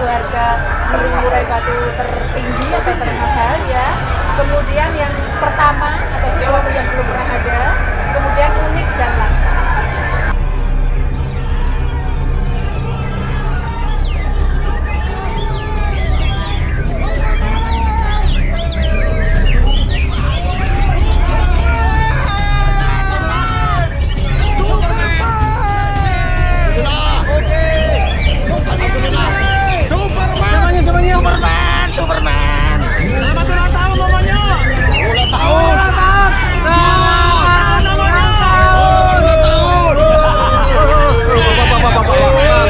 harga murai batu tertinggi atau termahal ya. Kemudian yang pertama atau sesuatu yang belum pernah ada, kemudian unik dan langka. Superman. Selamat ulang tahun namanya. Ulang tahun.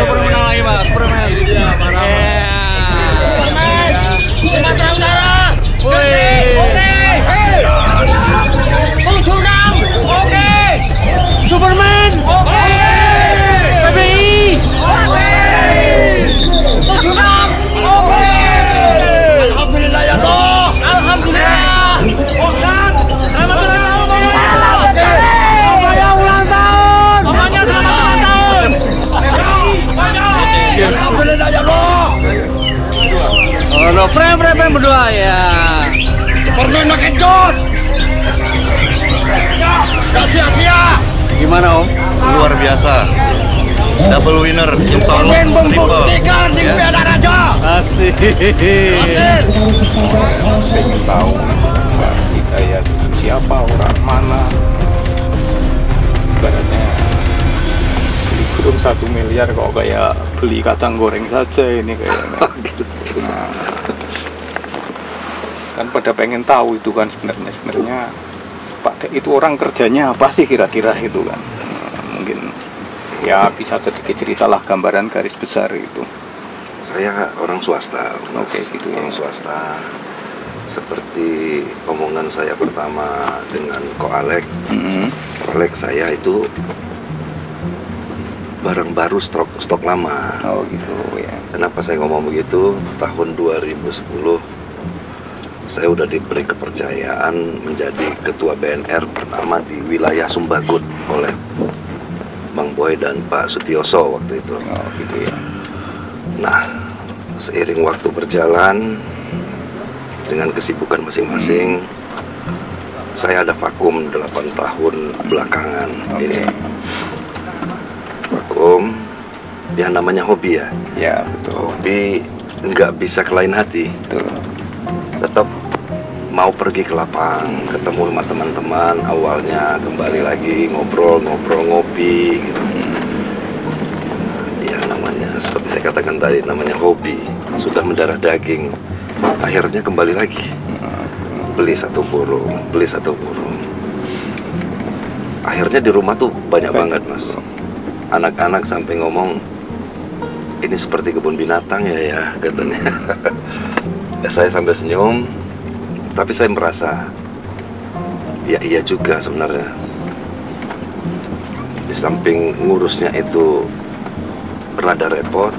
Superman lagi mas, Superman. Sumatera Utara. Oke. Suram. Oke. Superman. Oke. PBI. Oke. Suram. Oke. Alhamdulillah ya Allah. Alhamdulillah. Okan, selamat ulang tahun mamanya. Mamanya ulang tahun. Mamanya selamat ulang tahun. Alhamdulillah ya Allah. Oh, frame berdua ya. Pernah makin jos. Gak sia-sia. Gimana Om? Luar biasa. Double winner, insya Allah. Membuktikan di Piala Raja. Asik. Pengen tahu Mbak Hidayat siapa, orang mana. Ibaratnya beli burung 1 miliar kok kayak beli kacang goreng saja ini kayaknya. Nah, kan pada pengen tahu itu kan sebenarnya Pak Dek itu orang kerjanya apa sih kira-kira itu kan. Mungkin ya bisa sedikit ceritalah gambaran garis besar itu. Saya orang swasta, Oke, gitu ya. orang swasta. Seperti omongan saya pertama dengan Ko Alek, Ko Alek saya itu barang baru stok lama. Oh gitu ya. Kenapa saya ngomong begitu? Tahun 2010 saya udah diberi kepercayaan menjadi ketua BNR pertama di wilayah Sumbagut oleh Bang Boy dan Pak Sutioso waktu itu. Oh gitu ya. Nah, seiring waktu berjalan dengan kesibukan masing-masing, saya ada vakum 8 tahun belakangan. Ini vakum, yang namanya hobi ya. Ya betul. Hobi nggak bisa ke lain hati. Betul. Tetap mau pergi ke lapang, ketemu sama teman-teman, awalnya kembali lagi ngobrol ngopi gitu. Ya namanya seperti saya katakan tadi, namanya hobi sudah mendarah daging, akhirnya kembali lagi beli satu burung. Akhirnya di rumah tuh banyak banget mas, anak-anak sampai ngomong ini seperti kebun binatang ya katanya. Saya sambil senyum, tapi saya merasa ya iya juga sebenarnya. Di samping ngurusnya itu rada repot,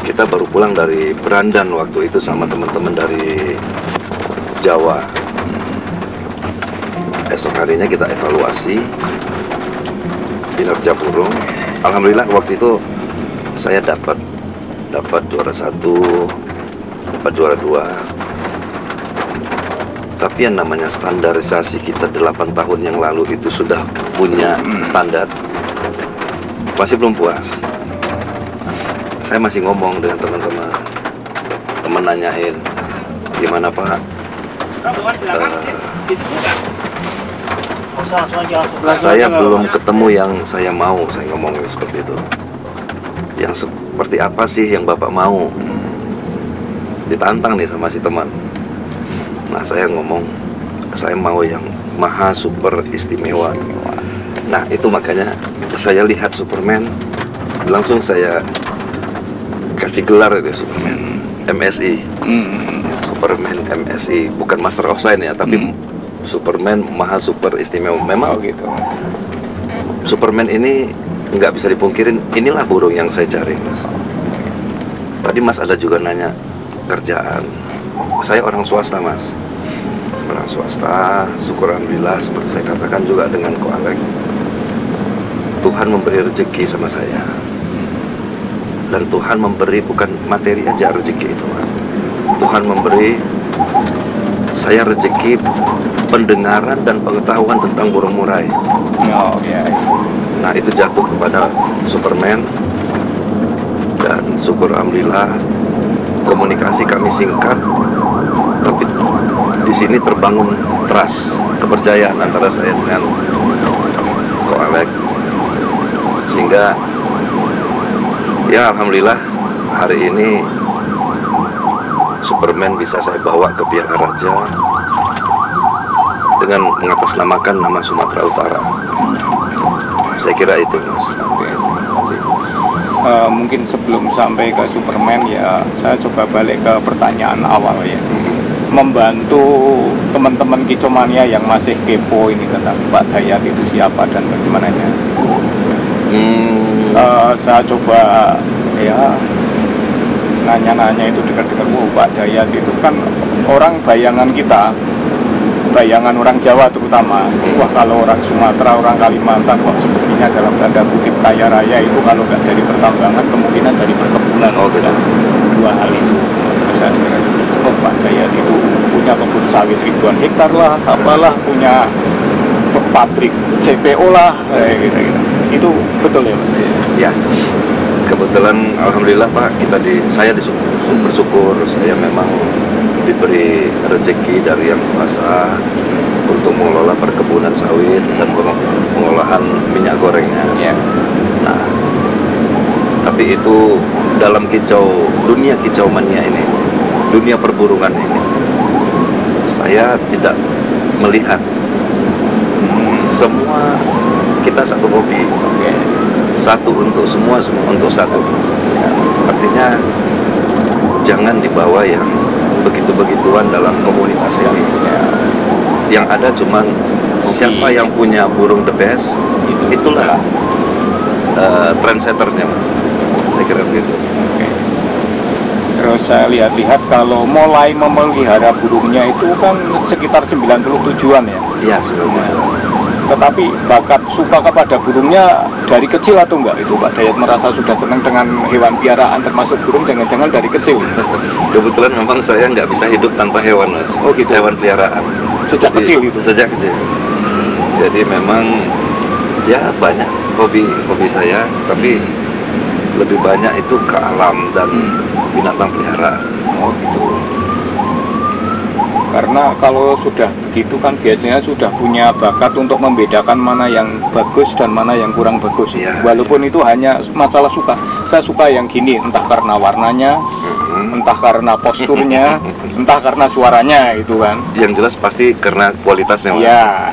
kita baru pulang dari Berandan waktu itu sama teman-teman dari Jawa. Esok harinya kita evaluasi kinerja burung. Alhamdulillah waktu itu saya dapat juara 1, dapat juara 2. Tapi yang namanya standarisasi kita 8 tahun yang lalu itu sudah punya standar, masih belum puas. Saya masih ngomong dengan teman-teman, teman nanyain gimana Pak, saya belum ketemu yang saya mau. Saya ngomongin seperti itu. Yang seperti apa sih yang Bapak mau? Ditantang nih sama si teman. Nah saya ngomong, saya mau yang maha super istimewa. Nah itu makanya saya lihat Superman, langsung saya kasih gelar itu Superman MSI. Superman MSI, bukan Master of Science ya, tapi Superman maha super istimewa. Memang gitu. Superman ini nggak bisa dipungkirin, inilah burung yang saya cari mas. Tadi mas ada juga nanya kerjaan. Saya orang swasta mas, orang swasta. Syukur alhamdulillah, seperti saya katakan juga dengan Ko Alek, Tuhan memberi rezeki sama saya. Dan Tuhan memberi bukan materi aja rezeki itu, Mas. Tuhan memberi saya rezeki pendengaran dan pengetahuan tentang burung murai. Oh ya. Nah, itu jatuh kepada Superman. Dan syukur alhamdulillah komunikasi kami singkat, tapi di sini terbangun trust, kepercayaan antara saya dengan Ko Alek, sehingga ya alhamdulillah hari ini Superman bisa saya bawa ke Piala Raja dengan mengatasnamakan nama Sumatera Utara. Saya kira itu, Mas. Oke, terima kasih. Mungkin sebelum sampai ke Superman ya, saya coba balik ke pertanyaan awal ya. Membantu teman-teman Kicomania yang masih kepo ini tentang Pak Dayat itu siapa dan bagaimananya. Saya coba ya nanya-nanya itu dekat-dekat, Pak Dayat itu kan orang bayangan kita, bayangan orang Jawa terutama, wah kalau orang Sumatera, orang Kalimantan, wah sepertinya dalam tanda kutip kaya raya itu kalau nggak dari pertambangan kemungkinan dari perkebunan. Oh, gitu. Dua hal itu. Saya kira, oh Pak Dayat itu punya kebun sawit ribuan hektar lah, apalah, punya pabrik CPO lah, gitu. Itu betul ya Pak? Ya, kebetulan alhamdulillah Pak, saya bersyukur saya memang diberi rezeki dari Yang Kuasa untuk mengelola perkebunan sawit dan pengolahan minyak gorengnya. Ya. Nah, tapi itu dalam dunia kicau mania ini, dunia perburungan ini, saya tidak melihat semua kita satu hobi. Oke. Satu untuk semua untuk satu. Artinya jangan dibawa yang begitu-begituan dalam komunitas ini. Yang ada cuman siapa yang punya burung the best, itulah trendsetternya, Mas. Saya kira begitu. Oke. Terus saya lihat-lihat kalau mulai memelihara burungnya itu kan sekitar 97-an ya. Iya, sebenarnya. Tetapi bakat suka kepada burungnya dari kecil atau enggak itu Pak Dayat merasa sudah senang dengan hewan piaraan termasuk burung, jangan-jangan dari kecil? Kebetulan memang saya nggak bisa hidup tanpa hewan, Mas. Oh gitu. Hewan peliharaan. Sejak kecil itu? Sejak kecil. Jadi memang ya banyak hobi saya, tapi lebih banyak itu ke alam dan binatang peliharaan. Oh gitu. Karena kalau sudah begitu kan biasanya sudah punya bakat untuk membedakan mana yang bagus dan mana yang kurang bagus. Ya. Walaupun itu hanya masalah suka. Saya suka yang gini, entah karena warnanya, entah karena posturnya, entah karena suaranya itu kan. Yang jelas pasti karena kualitasnya.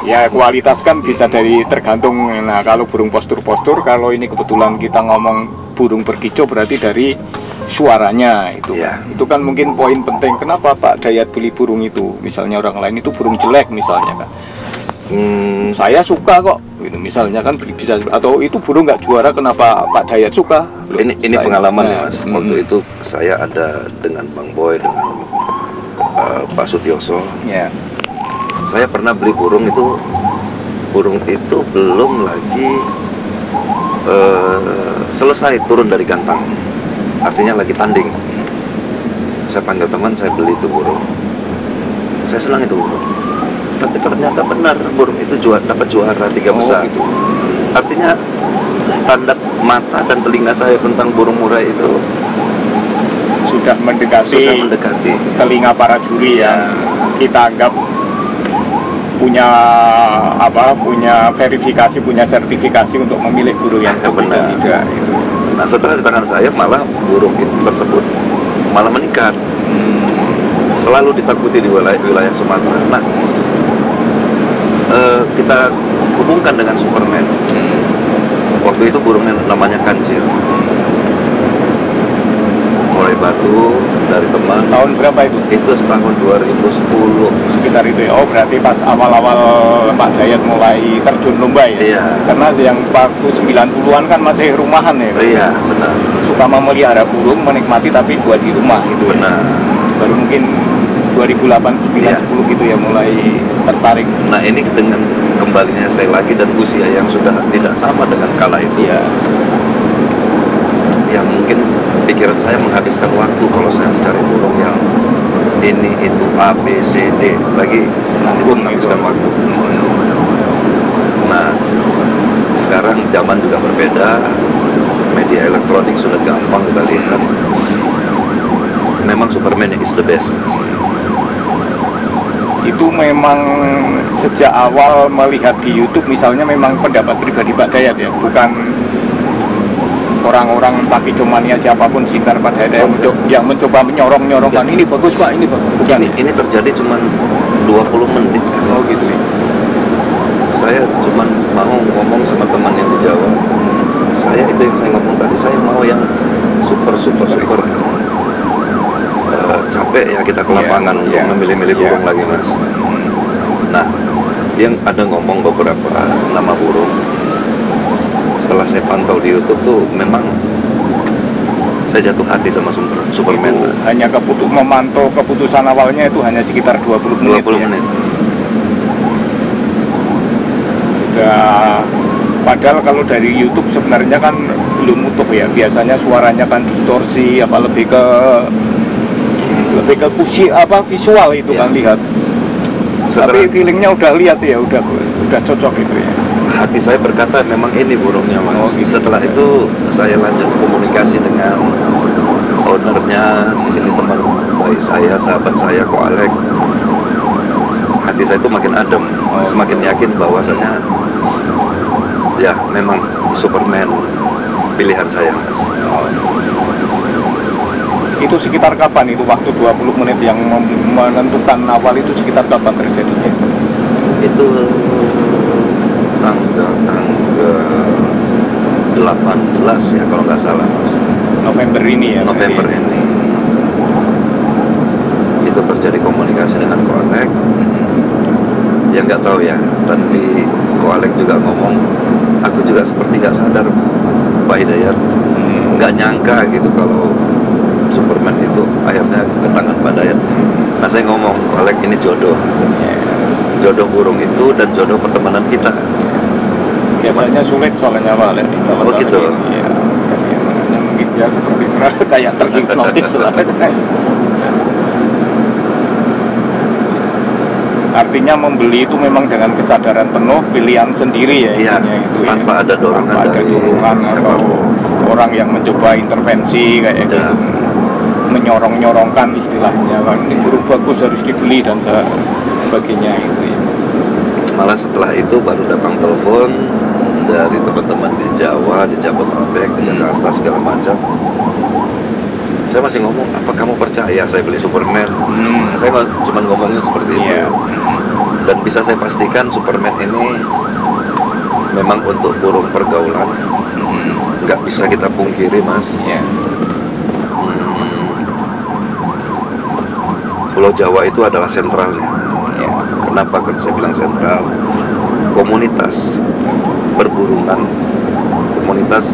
Ya kualitas kan bisa dari tergantung. Nah kalau burung postur-postur, kalau ini kebetulan kita ngomong burung berkicau berarti dari suaranya itu. Ya. Itu kan mungkin poin penting. Kenapa Pak Dayat beli burung itu? Misalnya orang lain itu burung jelek misalnya kan. Saya suka kok. Gitu, misalnya kan bisa, atau itu burung nggak juara kenapa Pak Dayat suka? Ini pengalaman ya Mas. Waktu itu saya ada dengan Bang Boy, dengan Pak Sutioso. Ya. Saya pernah beli burung itu belum lagi selesai turun dari gantang. Artinya lagi tanding. Saya panggil teman, saya beli itu burung. Saya senang itu burung. Tapi ternyata benar burung itu dapat juara 3 besar. Gitu. Artinya standar mata dan telinga saya tentang burung murai itu sudah mendekati telinga para juri yang kita anggap punya verifikasi, punya sertifikasi untuk memilih burung yang benar tidak itu. Nah setelah di tangan saya malah burung tersebut malah meningkat. Selalu ditakuti di wilayah Sumatera. Nah kita hubungkan dengan Superman. Waktu itu burungnya namanya kancil. Mulai batu dari teman. Tahun berapa itu? Itu tahun 2010 sekitar itu ya. Oh berarti pas awal-awal Pak Dayat mulai terjun lomba ya? Iya. Karena yang waktu 90-an kan masih rumahan ya? Iya benar. Suka memelihara burung, menikmati tapi buat di rumah gitu. Benar. Baru mungkin 2008, 9, iya. 10 gitu ya mulai tertarik. Nah ini dengan kembalinya saya lagi dan usia yang sudah tidak sama dengan kala itu. Iya. Ya mungkin pikiran saya menghabiskan waktu kalau saya mencari burung yang ini itu A B C D lagi, itu menghabiskan waktu. Nah, sekarang zaman juga berbeda, media elektronik sudah gampang kita lihat. Memang Superman is the best. Itu memang sejak awal melihat di YouTube misalnya memang pendapat pribadi Pak Dayat ya, bukan orang-orang Takijomania siapapun sekitar Pak Dayat yang mencoba menyorongkan ini bagus Pak, ini bagus. Bukan. Ini terjadi cuma 20 menit. Oh gitu ya. Saya cuma mau ngomong sama teman yang di Jawa. Saya itu yang saya ngomong tadi, saya mau yang super capek ya kita ke lapangan untuk memilih-milih burung lagi Mas. Nah, yang ada ngomong beberapa nama burung. Setelah saya pantau di YouTube tuh memang saya jatuh hati sama Superman. Itu hanya memantau keputusan awalnya itu hanya sekitar 20 menit. 20 menit. Udah, padahal kalau dari YouTube sebenarnya kan belum utuh ya. Biasanya suaranya kan distorsi apa lebih ke visual itu kan lihat. Tapi feelingnya udah lihat ya, udah cocok itu ya. Hati saya berkata memang ini burungnya Mas. Gitu. Setelah itu saya lanjut komunikasi dengan ownernya di sini, teman baik saya, sahabat saya Ko Alek. Hati saya itu makin adem, semakin yakin bahwasanya ya memang Superman pilihan saya Mas. Itu sekitar kapan itu waktu 20 menit yang menentukan awal itu sekitar kapan terjadinya? Itu tanggal 18 ya kalau nggak salah Mas. November ini ya? November ini. Itu terjadi komunikasi dengan Ko Alek. Yang nggak tahu ya, tapi Ko Alek juga ngomong, aku juga seperti nggak sadar Pak Hidayat, nggak nyangka gitu kalau Superman itu akhirnya ke tangan Pak Dayat. Nah saya ngomong, Ko Alek ini jodoh. Jodoh burung itu dan jodoh pertemanan kita. Biasanya sulit soalnya Pak Alek. Oh gitu? Iya. Mungkin dia seperti kayak terhipnotis lah. Artinya membeli itu memang dengan kesadaran penuh, pilihan sendiri ya. Iya, itu tanpa ada dorongan dari atau orang yang mencoba intervensi kayak gitu. Menyorong-nyorongkan istilahnya kan, ini burung bagus harus dibeli dan sebagainya itu ya. Malah setelah itu baru datang telepon dari teman-teman di Jawa, di Jabodetabek, di Jakarta segala macam. Saya masih ngomong, apa kamu percaya saya beli Superman? Saya cuma ngomongnya seperti itu. Dan bisa saya pastikan Superman ini memang untuk burung pergaulan. Nggak bisa kita pungkiri Mas. Pulau Jawa itu adalah sentralnya. Kenapa kan saya bilang sentral? Komunitas berburungan, komunitas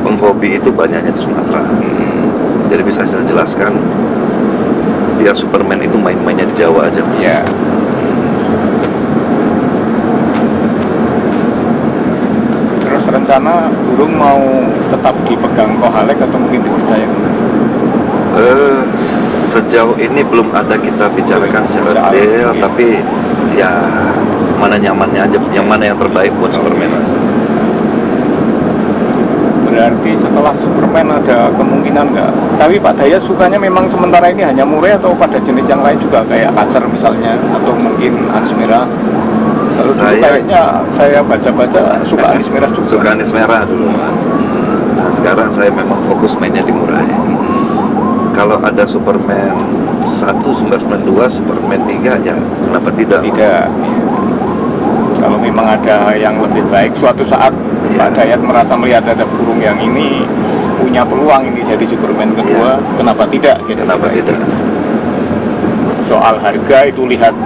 penghobi itu banyaknya di Sumatera. Jadi bisa saya jelaskan, biar Superman itu main-mainnya di Jawa aja Mas. Terus rencana burung mau tetap dipegang Ko Alek atau mungkin dipercaya? Sejauh ini belum ada kita bicarakan secara detail, tapi ya mana nyamannya aja, yang mana yang terbaik buat Superman Mas. Berarti setelah Superman ada kemungkinan nggak? Tapi Pak Dayat sukanya memang sementara ini hanya murai atau pada jenis yang lain juga kayak kacer misalnya, atau mungkin anis merah? Kalau dulu kayaknya saya baca-baca suka anis merah juga. Suka anis merah dulu Mas. Nah sekarang saya memang fokus mainnya di murai. Kalau ada Superman 1, Superman 2, Superman 3 ya kenapa tidak? Tidak. Kalau memang ada yang lebih baik suatu saat Pak Dayat merasa melihat ada burung yang ini punya peluang ini jadi Superman kedua, kenapa tidak? Gitu. Kenapa tidak? Soal harga itu lihat